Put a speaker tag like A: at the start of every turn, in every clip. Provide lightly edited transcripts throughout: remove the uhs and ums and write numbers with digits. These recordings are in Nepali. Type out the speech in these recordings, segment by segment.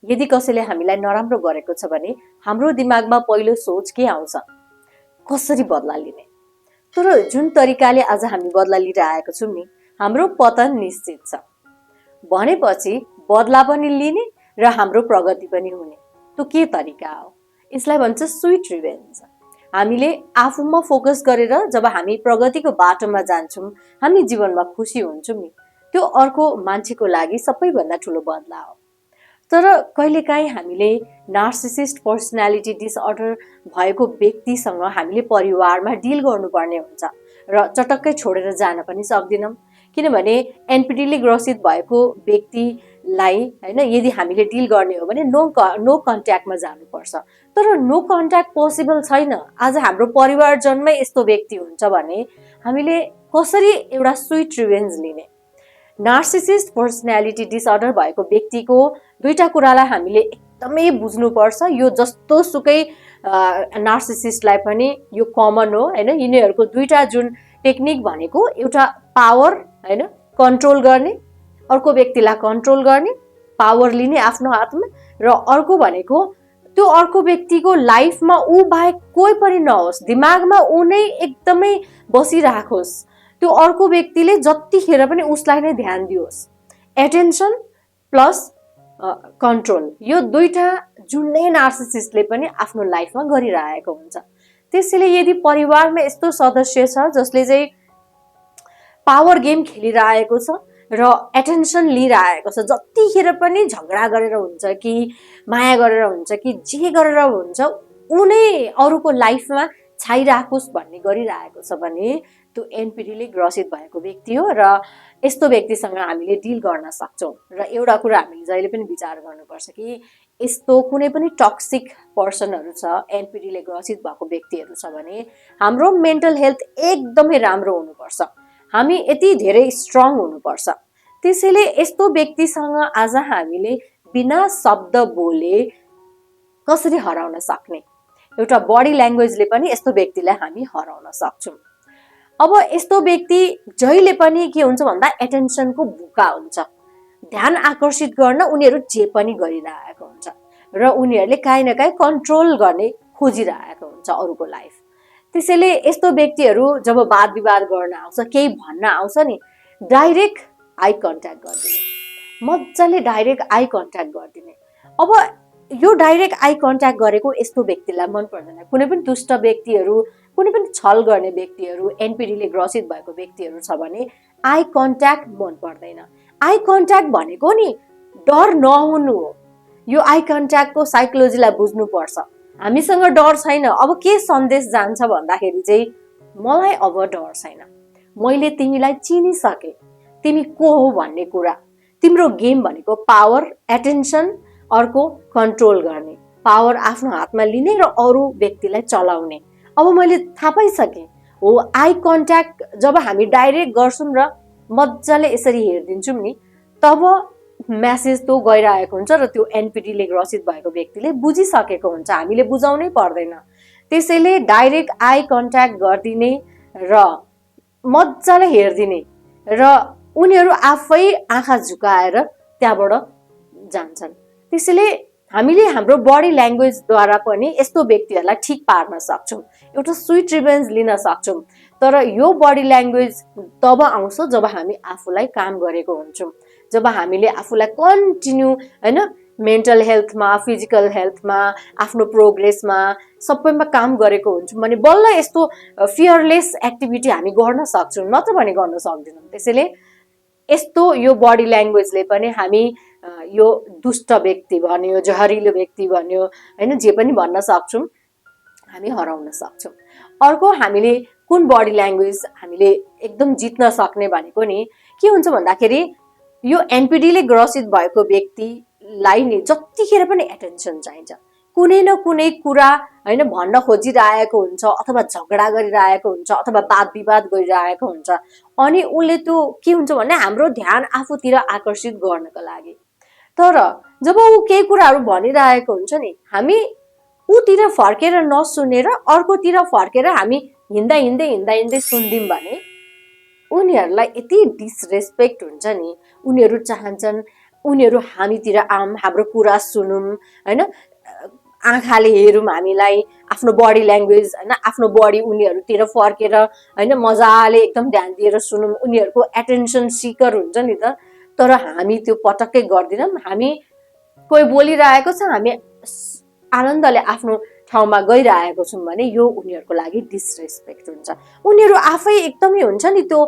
A: यदि कसैले हामीलाई नराम्रो गरेको छ भने हाम्रो दिमागमा पहिलो सोच के आउँछ? कसरी बदला लिने? तर जुन तरिकाले आज हामी बदला लिइरहेको छौँ नि, हाम्रो पतन निश्चित छ। भनेपछि बदला पनि लिने र हाम्रो प्रगति पनि हुने। त्यो के तरिका हो? यसलाई भन्छ स्वीट रिभेन्ज। हामीले आफूमा फोकस गरेर जब हामी प्रगतिको बाटोमा जान्छौँ, हामी जीवनमा खुसी हुन्छौँ नि, त्यो अर्को मान्छेको लागि सबैभन्दा ठुलो बदला हो। तर कहिलेकाहीँ हामीले नार्सिसिस्ट पर्सनालिटी डिसअर्डर भएको व्यक्तिसँग हामीले परिवारमा डिल गर्नुपर्ने हुन्छ र चटक्कै छोडेर जान पनि सक्दैनौँ। किनभने एनपिडीले ग्रसित भएको व्यक्तिलाई हैन यदि हामीले डिल गर्ने हो भने नो कन्ट्याक्टमा जानुपर्छ। तर नो कन्ट्याक्ट पोसिबल छैन। आज हाम्रो परिवारजनमै यस्तो व्यक्ति हुन्छ भने हामीले कसरी एउटा स्वीट रिभेन्ज लिने? नार्सिसिस्ट पर्सनालिटी डिसअर्डर भएको व्यक्तिको दुईटा कुरालाई हामीले एकदमै बुझ्नुपर्छ। यो जस्तो सुकै नार्सिसिस्टलाई पनि यो कमन हो हैन। यिनीहरूको दुईटा जुन टेक्निक भनेको एउटा पावर हैन कन्ट्रोल गर्ने, अर्को व्यक्तिलाई कन्ट्रोल गर्ने, पावर लिने आफ्नो हातमा, र अर्को भनेको त्यो अर्को व्यक्तिको लाइफमा ऊ बाहेक कोही पनि नहोस्, दिमागमा ऊ नै एकदमै बसिराखोस्, त्यो अर्को व्यक्तिले जतिखेर पनि उसलाई नै ध्यान दियोस्। एटेन्सन प्लस कन्ट्रोल, यो दुईटा जुनै नार्सिसिस्टले पनि आफ्नो लाइफमा गरिरहेको हुन्छ। त्यसैले यदि परिवारमा यस्तो सदस्य छ जसले चाहिँ पावर गेम खेलिरहेको छ र एटेन्सन लिइरहेको छ, जतिखेर पनि झगडा गरेर हुन्छ कि माया गरेर हुन्छ कि जे गरेर हुन्छ ऊ नै अरूको लाइफमा छाइराखोस् भन्ने गरिरहेको छ भने त्यो एनपिडीले ग्रसित भएको व्यक्ति हो र यस्तो व्यक्तिसँग हामीले डिल गर्न सक्छौँ। र एउटा कुरा हामीले जहिले पनि विचार गर्नुपर्छ कि यस्तो कुनै पनि टक्सिक पर्सनहरू छ, एनपिडीले ग्रसित भएको व्यक्तिहरू छ भने हाम्रो मेन्टल हेल्थ एकदमै राम्रो हुनुपर्छ, हामी यति धेरै स्ट्रङ हुनुपर्छ। त्यसैले यस्तो व्यक्तिसँग आज हामीले बिना शब्द बोले कसरी हराउन सक्ने? एउटा बडी ल्याङ्ग्वेजले पनि यस्तो व्यक्तिलाई हामी हराउन सक्छौँ। अब यस्तो व्यक्ति जहिले पनि के हुन्छ भन्दा एटेन्सनको भुका हुन्छ। ध्यान आकर्षित गर्न उनीहरू जे पनि गरिरहेको हुन्छ र उनीहरूले काहीँ न काहीँ कन्ट्रोल गर्ने खोजिरहेको हुन्छ अरूको लाइफ। त्यसैले यस्तो व्यक्तिहरू जब वाद विवाद गर्न आउँछ, केही भन्न आउँछ नि, डाइरेक्ट आई कन्ट्याक्ट गरिदिने, मजाले डाइरेक्ट आई कन्ट्याक्ट गरिदिने। अब यो डाइरेक्ट आई कन्ट्याक्ट गरेको यस्तो व्यक्तिलाई मन पर्दैन। कुनै पनि दुष्ट व्यक्तिहरू, कुनै पनि छल गर्ने व्यक्तिहरू, एनपिडीले ग्रसित भएको व्यक्तिहरू छ भने आई कन्ट्याक्ट मन पर्दैन। आई कन्ट्याक्ट भनेको नि डर नहुनु हो। यो आई कन्ट्याक्टको साइकोलोजीलाई बुझ्नुपर्छ। हामीसँग डर छैन। अब के सन्देश जान्छ भन्दाखेरि चाहिँ मलाई अब डर छैन, मैले तिमीलाई चिनिसकेँ, तिमी को हो भन्ने कुरा। तिम्रो गेम भनेको पावर, एटेन्सन, अर्को कन्ट्रोल गर्ने, पावर आफ्नो हातमा लिने र अरू व्यक्तिलाई चलाउने। अब मैले थाहा पाइसकेँ हो। आई कन्ट्याक्ट जब हामी डाइरेक्ट गर्छौँ र मजाले यसरी हेरिदिन्छौँ नि, तब मेसेज त्यो गइरहेको हुन्छ र त्यो एनपिडीले ग्रसित भएको व्यक्तिले बुझिसकेको हुन्छ, हामीले बुझाउनै पर्दैन। त्यसैले डाइरेक्ट आई कन्ट्याक्ट गरिदिने र मजाले हेरिदिने र उनीहरू आफै आँखा झुकाएर त्यहाँबाट जान्छन्। त्यसैले हामीले हाम्रो बडी ल्याङ्ग्वेजद्वारा पनि यस्तो व्यक्तिहरूलाई ठिक पार्न सक्छौँ, एउटा स्वीट रिभेन्ज लिन सक्छौँ। तर यो बडी ल्याङ्ग्वेज तब आउँछ जब हामी आफूलाई काम गरेको हुन्छौँ, जब हामीले आफूलाई कन्टिन्यू हैन मेन्टल हेल्थमा, फिजिकल हेल्थमा, आफ्नो प्रोग्रेसमा सबैमा काम गरेको हुन्छौँ भने बल्ल यस्तो फियरलेस एक्टिभिटी हामी गर्न सक्छौँ, नत्र भने गर्न सक्दैनौँ। त्यसैले यस्तो यो बडी ल्याङ्ग्वेजले पनि हामी यो दुष्ट व्यक्ति भन्यो, जहरिलो व्यक्ति भन्यो हैन, जे पनि भन्न सक्छौँ, हामी हराउन सक्छौँ। अर्को हामीले कुन बडी ल्याङ्ग्वेज हामीले एकदम जित्न सक्ने भनेको नि के हुन्छ भन्दाखेरि यो एनपिडीले ग्रसित भएको व्यक्तिलाई नि जतिखेर पनि एटेन्सन चाहिन्छ। कुनै न कुनै कुरा हैन भन्न खोजिरहेको हुन्छ, अथवा झगडा गरिरहेको हुन्छ, अथवा वाद विवाद गरिरहेको हुन्छ। अनि उसले त्यो के हुन्छ भने हाम्रो ध्यान आफूतिर आकर्षित गर्नको लागि। तर जब ऊ केही कुराहरू भनिरहेको हुन्छ नि, हामी ऊतिर फर्केर नसुनेर अर्कोतिर फर्केर हामी हिँड्दा हिँड्दै हिँड्दा हिँड्दै सुन्दियौँ भने उनीहरूलाई यति डिसरेस्पेक्ट हुन्छ नि। उनीहरू चाहन्छन् उनीहरू हामीतिर हाम्रो कुरा सुनौँ हैन, आँखाले हेरौँ हामीलाई, आफ्नो बडी ल्याङ्ग्वेज हैन, आफ्नो बडी उनीहरूतिर फर्केर हैन मजाले एकदम ध्यान दिएर सुनौँ, उनीहरूको एटेन्सन सिकर हुन्छ नि त। तर हामी त्यो पटक्कै गर्दैनौँ। हामी कोही बोलिरहेको छ, हामी आनन्दले आफ्नो ठाउँमा गइरहेको छौँ भने यो उनीहरूको लागि डिसरेस्पेक्ट हुन्छ। उनीहरू आफै एकदमै हुन्छ नि त्यो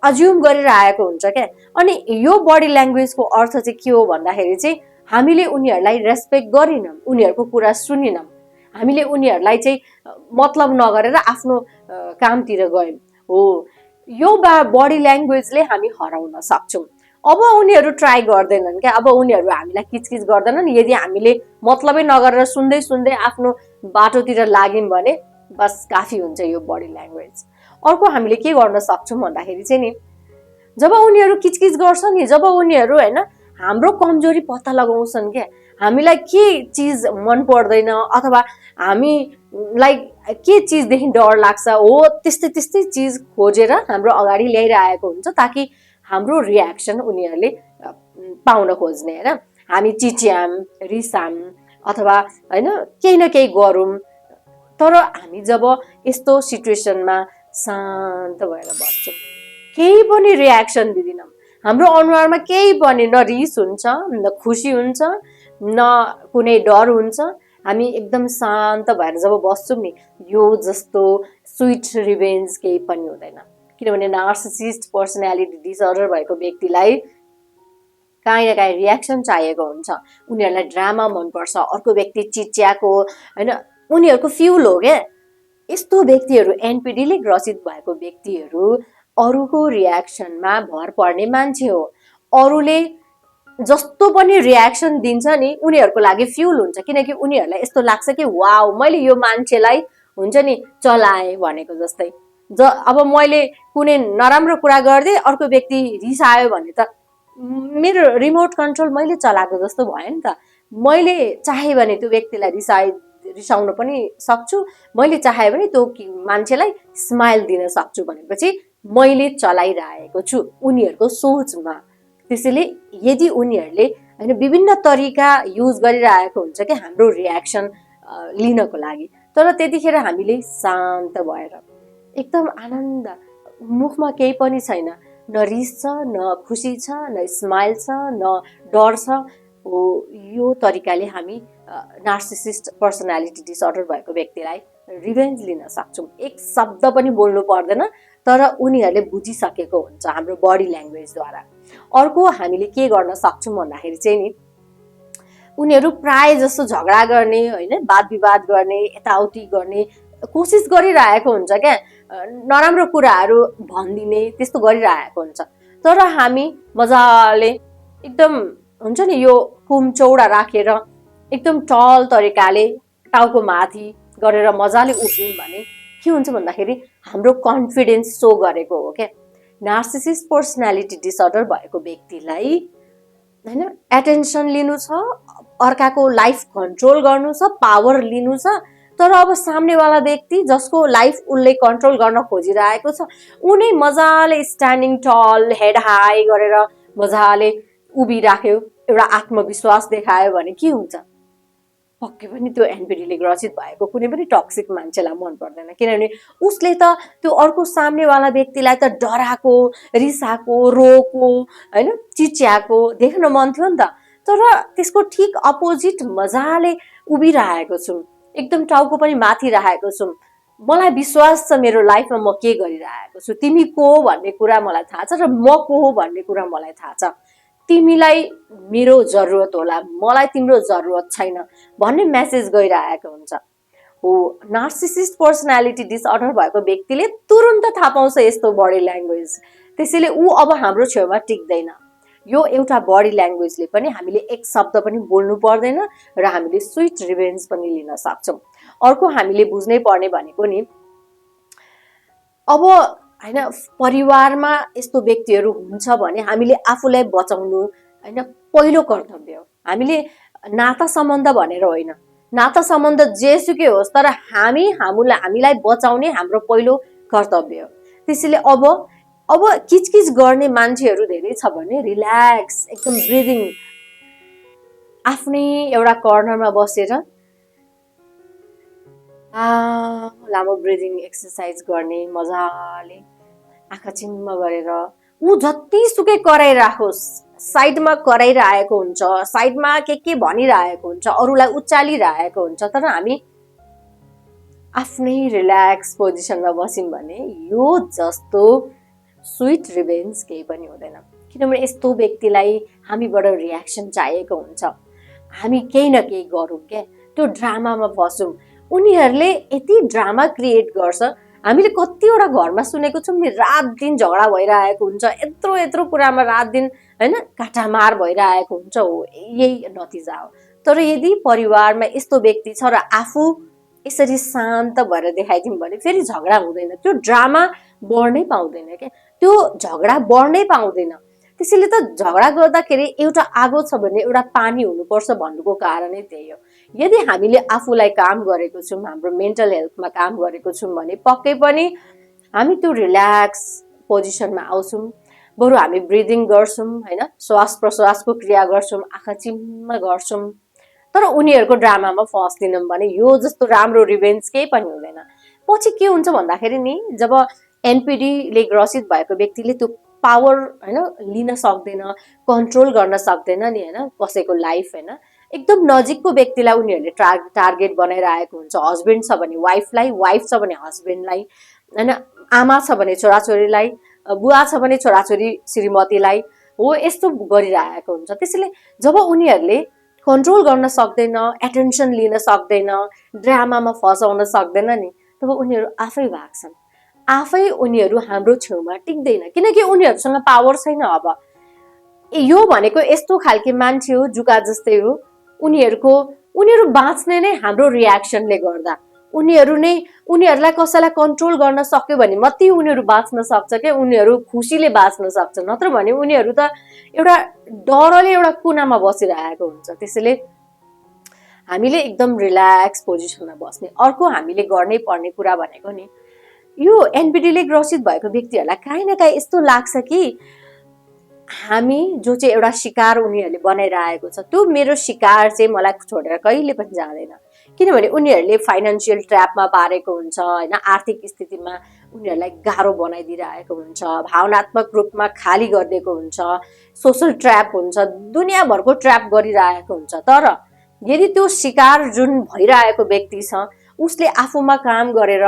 A: अज्युम गरिरहेको हुन्छ क्या। अनि यो बडी ल्याङ्ग्वेजको अर्थ चाहिँ के हो भन्दाखेरि चाहिँ हामीले उनीहरूलाई रेस्पेक्ट गरिनौँ, उनीहरूको कुरा सुनिनौँ, हामीले उनीहरूलाई चाहिँ मतलब नगरेर आफ्नो कामतिर गयौँ हो। यो बडी ल्याङ्ग्वेजले हामी हराउन सक्छौँ। अब उनीहरू ट्राई गर्दैनन् क्या, अब उनीहरू हामीलाई किचकिच गर्दैनन्। यदि हामीले मतलबै नगरेर सुन्दै सुन्दै आफ्नो बाटोतिर लाग्यौँ भने बस काफी हुन्छ यो बडी ल्याङ्ग्वेज। अर्को हामीले के गर्न सक्छौँ भन्दाखेरि चाहिँ नि, जब उनीहरू किचकिच गर्छ नि, जब उनीहरू हैन हाम्रो कमजोरी पत्ता लगाउँछन् क्या, हामीलाई के चिज मन पर्दैन अथवा हामीलाई के चिजदेखि डर लाग्छ हो, त्यस्तै त्यस्तै चिज खोजेर हाम्रो अगाडि ल्याइरहेको हुन्छ ताकि हाम्रो रियाक्सन उनीहरूले पाउन खोज्ने हैन। हामी चिच्याम, रिसाम अथवा हैन केही न केही गरौँ। तर हामी जब यस्तो सिचुएसनमा शान्त भएर बस्छौँ, केही पनि रियाक्सन दिँदैनौँ, हाम्रो अनुहारमा केही पनि न रिस हुन्छ, न खुसी हुन्छ, न कुनै डर हुन्छ, हामी एकदम शान्त भएर जब बस्छौँ नि, यो जस्तो स्विट रिभेन्ज केही पनि हुँदैन। किनभने नार्सिसिस्ट पर्सनालिटी डिसअर्डर भएको व्यक्तिलाई काहीँ न काहीँ रियाक्सन चाहिएको हुन्छ। उनीहरूलाई ड्रामा मनपर्छ, अर्को व्यक्ति चिच्याको हैन उनीहरूको फ्युल हो क्या। यस्तो व्यक्तिहरू, एनपिडीले ग्रसित भएको व्यक्तिहरू अरूको रियाक्सनमा भर पर्ने मान्छे हो। अरूले जस्तो पनि रियाक्सन दिन्छ नि उनीहरूको लागि फ्युल हुन्छ, किनकि उनीहरूलाई यस्तो लाग्छ कि वाउ मैले यो मान्छेलाई हुन्छ नि चलाएँ भनेको जस्तै। अब मैले कुनै नराम्रो कुरा गर्दै अर्को व्यक्ति रिसायो भने त मेरो रिमोट कन्ट्रोल मैले चलाएको जस्तो भयो नि त। मैले चाहे भने त्यो व्यक्तिलाई रिसाउन पनि सक्छु, मैले चाहे भने त्यो मान्छेलाई स्माइल दिन सक्छु भनेपछि मैले चलाइरहेको छु उनीहरूको सोचमा। त्यसैले यदि उनीहरूले हैन विभिन्न तरिका युज गरिरहेको हुन्छ कि हाम्रो रियाक्सन लिनको लागि, तर त्यतिखेर हामीले शान्त भएर एकदम आनन्द, मुखमा केही पनि छैन, न रिस छ, न खुसी छ, न स्माइल छ, न डर छ हो। यो तरिकाले हामी नार्सिसिस्ट पर्सनालिटी डिसअर्डर भएको व्यक्तिलाई रिभेन्ज लिन सक्छौँ। एक शब्द पनि बोल्नु पर्दैन, तर उनीहरूले बुझिसकेको हुन्छ हाम्रो बडी ल्याङ्ग्वेजद्वारा। अर्को हामीले के गर्न सक्छौँ भन्दाखेरि चाहिँ नि, उनीहरू प्राय जस्तो झगडा गर्ने हैन, वाद विवाद गर्ने, यताउति गर्ने कोसिस गरिरहेको हुन्छ क्या, नराम्रो कुराहरू भनिदिने त्यस्तो गरिरहेको हुन्छ। तर हामी मजाले एकदम हुन्छ नि यो कुम चौडा राखेर एकदम टल तरिकाले टाउको माथि गरेर मजाले उभियौँ भने के हुन्छ भन्दाखेरि हाम्रो कन्फिडेन्स सो गरेको हो क्या। नार्सिसिस्ट पर्सनालिटी डिसअर्डर भएको व्यक्तिलाई हैन एटेन्सन लिनु छ, अर्काको लाइफ कन्ट्रोल गर्नु छ, पावर लिनु छ। तर अब सामनेवाला व्यक्ति जसको लाइफ उसले कन्ट्रोल गर्न खोजिरहेको छ, उनी मजाले स्ट्यान्डिङ टल, हेड हाई गरेर मजाले उभिराख्यो, एउटा आत्मविश्वास देखायो भने के हुन्छ? पक्कै पनि त्यो एनपिडीले ग्रसित भएको कुनै पनि टक्सिक मान्छेलाई मन पर्दैन, किनभने उसले त त्यो अर्को सामनेवाला व्यक्तिलाई त डराएको, रिसाएको, रोको हैन चिच्याएको देख्न मन थियो नि त। तर त्यसको ठिक अपोजिट मजाले उभिरहेको छु, एकदम टाउको पनि माथि राखेको छु, मलाई विश्वास छ मेरो लाइफमा म के गरिरहेको छु, तिमी को हो भन्ने कुरा मलाई थाहा छ र म को हो भन्ने कुरा मलाई थाहा छ, तिमीलाई मेरो जरुरत होला, मलाई तिम्रो जरुरत छैन भन्ने मेसेज गइरहेको हुन्छ हो। नार्सिसिस्ट पर्सनालिटी डिसअर्डर भएको व्यक्तिले तुरुन्त थाहा पाउँछ यस्तो बडी ल्याङ्ग्वेज, त्यसैले ऊ अब हाम्रो छेउमा टिक्दैन। यो एउटा बडी ल्याङ्ग्वेजले पनि हामीले एक शब्द पनि बोल्नु पर्दैन र हामीले स्विट रिभेन्ज पनि लिन सक्छौँ। अर्को हामीले बुझ्नै पर्ने भनेको नि, अब हैन परिवारमा यस्तो व्यक्तिहरू हुन्छ भने हामीले आफूलाई बचाउनु हैन पहिलो कर्तव्य हो। हामीले नाता सम्बन्ध भनेर होइन, नाता सम्बन्ध जेसुकै होस्, तर हामीलाई बचाउने हाम्रो पहिलो कर्तव्य हो। त्यसैले अब अब किचकिच गर्ने मान्छेहरू धेरै छ भने रिल्याक्स एकदम ब्रिदिङ आफ्नै एउटा कर्नरमा बसेर लामो ब्रिदिङ एक्सर्साइज गर्ने मजाले आँखा चिम्म गरेर ऊ जतिसुकै कराइराखोस् साइडमा कराइरहेको हुन्छ साइडमा के भनिरहेको हुन्छ अरूलाई उचालिरहेको हुन्छ तर हामी आफ्नै रिल्याक्स पोजिसनमा बस्यौँ भने यो जस्तो स्विट रिभेन्ज केही पनि हुँदैन किनभने यस्तो व्यक्तिलाई हामीबाट रियाक्सन चाहिएको हुन्छ हामी केही न केही गरौँ क्या त्यो ड्रामामा फसौँ उनीहरूले यति ड्रामा क्रिएट गर्छ हामीले कतिवटा घरमा सुनेको छौँ नि रात दिन झगडा भइरहेको हुन्छ यत्रो कुरामा रात दिन हैन काटामार भइरहेको हुन्छ हो यही नतिजा हो तर यदि परिवारमा यस्तो व्यक्ति छ र आफू यसरी शान्त भएर देखाइदिउँ भने फेरि झगडा हुँदैन त्यो ड्रामा बढ्नै पाउँदैन क्या त्यो झगडा बढ्नै पाउँदैन त्यसैले त झगडा गर्दाखेरि एउटा आगो छ भने एउटा पानी हुनुपर्छ भन्नुको कारणै त्यही हो यदि हामीले आफूलाई काम गरेको छौँ हाम्रो मेन्टल हेल्थमा काम गरेको छौँ भने पक्कै पनि हामी त्यो रिल्याक्स पोजिसनमा आउँछौँ बरु हामी ब्रिदिङ गर्छौँ हैन श्वास प्रश्वासको क्रिया गर्छौँ आँखा चिम्म गर्छौँ तर उनीहरूको ड्रामामा फस्दिनौँ भने यो जस्तो राम्रो रिभेन्ज केही पनि हुँदैन पछि के हुन्छ भन्दाखेरि नि जब एनपिडीले ग्रसित भएको व्यक्तिले त्यो पावर हैन लिन सक्दैन कन्ट्रोल गर्न सक्दैन नि हैन कसैको लाइफ हैन एकदम नजिकको व्यक्तिलाई उनीहरूले टार्गेट बनाइरहेको हुन्छ हस्बेन्ड छ भने वाइफलाई वाइफ छ भने हस्बेन्डलाई हैन आमा छ भने छोराछोरीलाई बुवा छ भने छोराछोरी श्रीमतीलाई हो यस्तो गरिरहेको हुन्छ त्यसैले जब उनीहरूले कन्ट्रोल गर्न सक्दैन एटेन्सन लिन सक्दैन ड्रामामा फसाउन सक्दैन नि तब उनीहरू आफै भाग्छन् आफै उनीहरू हाम्रो छेउमा टिक्दैन किनकि उनीहरूसँग पावर छैन अब यो भनेको यस्तो खालके मान्छे हो जुका जस्तै हो उनीहरू बाँच्ने नै हाम्रो रियाक्सनले गर्दा उनीहरूलाई कसैलाई कन्ट्रोल गर्न सक्यो भने मात्रै उनीहरू बाँच्न सक्छ के उनीहरू खुसीले बाँच्न सक्छ नत्र भने उनीहरू त एउटा डरले एउटा कुनामा बसिरहेको हुन्छ त्यसैले हामीले एकदम रिल्याक्स पोजिसनमा बस्ने अर्को हामीले गर्नै पर्ने कुरा भनेको नि यो एनपिडीले ग्रसित भएको व्यक्तिहरूलाई काहीँ न काहीँ यस्तो लाग्छ कि हामी जो चाहिँ एउटा शिकार उनीहरूले बनाइरहेको छ त्यो मेरो शिकार चाहिँ मलाई छोडेर कहिले पनि जाँदैन किनभने उनीहरूले फाइनेन्सियल ट्र्यापमा पारेको हुन्छ हैन आर्थिक स्थितिमा उनीहरूलाई गाह्रो बनाइदिरहेको हुन्छ भावनात्मक रूपमा खाली गरिदिएको हुन्छ सोशल ट्र्याप हुन्छ दुनियाँभरको ट्र्याप गरिरहेको हुन्छ तर यदि त्यो शिकार जुन भइरहेको व्यक्ति छ उसले आफूमा काम गरेर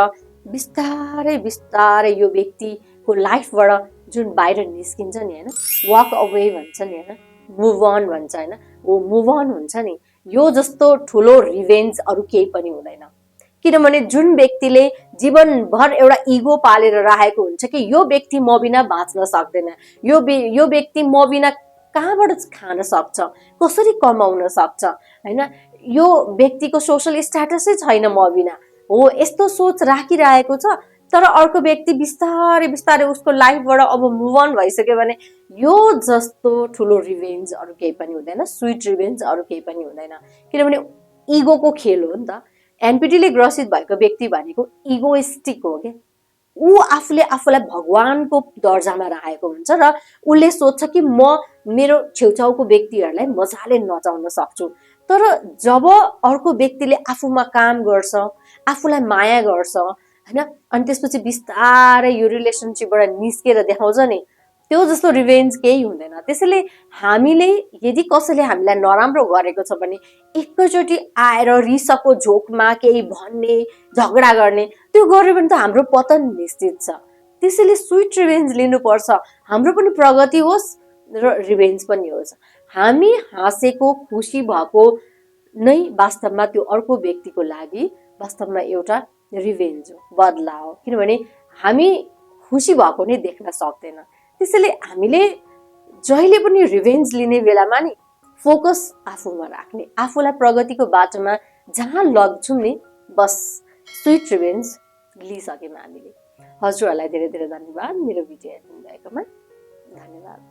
A: बिस्तारै बिस्तारै यो व्यक्तिको लाइफबाट जुन बाहिर निस्किन्छ नि हैन वक अवे भन्छ नि हैन मुभ अन भन्छ हैन वो मुभ अन हुन्छ नि यो जस्तो ठुलो रिभेन्ज अरू केही पनि हुँदैन किनभने जुन व्यक्तिले जीवनभर एउटा इगो पालेर राखेको हुन्छ कि यो व्यक्ति म बिना बाँच्न सक्दैन यो व्यक्ति म बिना कहाँबाट खान सक्छ कसरी कमाउन सक्छ हैन यो व्यक्तिको सोशल स्ट्याटसै छैन म बिना हो यस्तो सोच राखिरहेको छ तर अर्को व्यक्ति बिस्तारै बिस्तारै उसको लाइफबाट अब मुभ अन भइसक्यो भने यो जस्तो ठुलो रिभेन्ज अरू केही पनि हुँदैन स्विट रिभेन्ज अरू केही पनि हुँदैन किनभने इगोको खेल हो नि त एनपिडीले ग्रसित भएको व्यक्ति भनेको इगोइस्टिक हो क्या ऊ आफूले आफूलाई भगवानको दर्जामा राखेको हुन्छ र उसले सोच्छ कि म मेरो छेउछाउको व्यक्तिहरूलाई मजाले नचाउन सक्छु तर जब अर्को व्यक्तिले आफूमा काम गर्छ आफूलाई माया गर्छ हैन अनि त्यसपछि बिस्तारै यो रिलेसनशिपबाट निस्केर देखाउँछ नि त्यो जस्तो रिभेन्ज केही हुँदैन त्यसैले हामीले यदि कसैले हामीलाई नराम्रो गरेको छ भने एकैचोटि आएर रिसको झोकमा केही भन्ने झगडा गर्ने त्यो गर्यो भने त हाम्रो पतन निश्चित छ त्यसैले स्विट रिभेन्ज लिनुपर्छ हाम्रो पनि प्रगति होस् र रिभेन्ज पनि होस् हामी हाँसेको खुसी भएको नै वास्तवमा त्यो अर्को व्यक्तिको लागि वास्तवमा एउटा रिभेन्ज हो बदला हो किनभने हामी खुसी भएको नै देख्न सक्दैन त्यसैले हामीले जहिले पनि रिभेन्ज लिने बेलामा नि फोकस आफूमा राख्ने आफूलाई प्रगतिको बाटोमा जहाँ लग्छौँ नि बस स्विट रिभेन्ज लिइसक्यौँ हामीले हजुरहरूलाई धेरै धेरै धन्यवाद मेरो भिडियो हेर्नु भएकोमा धन्यवाद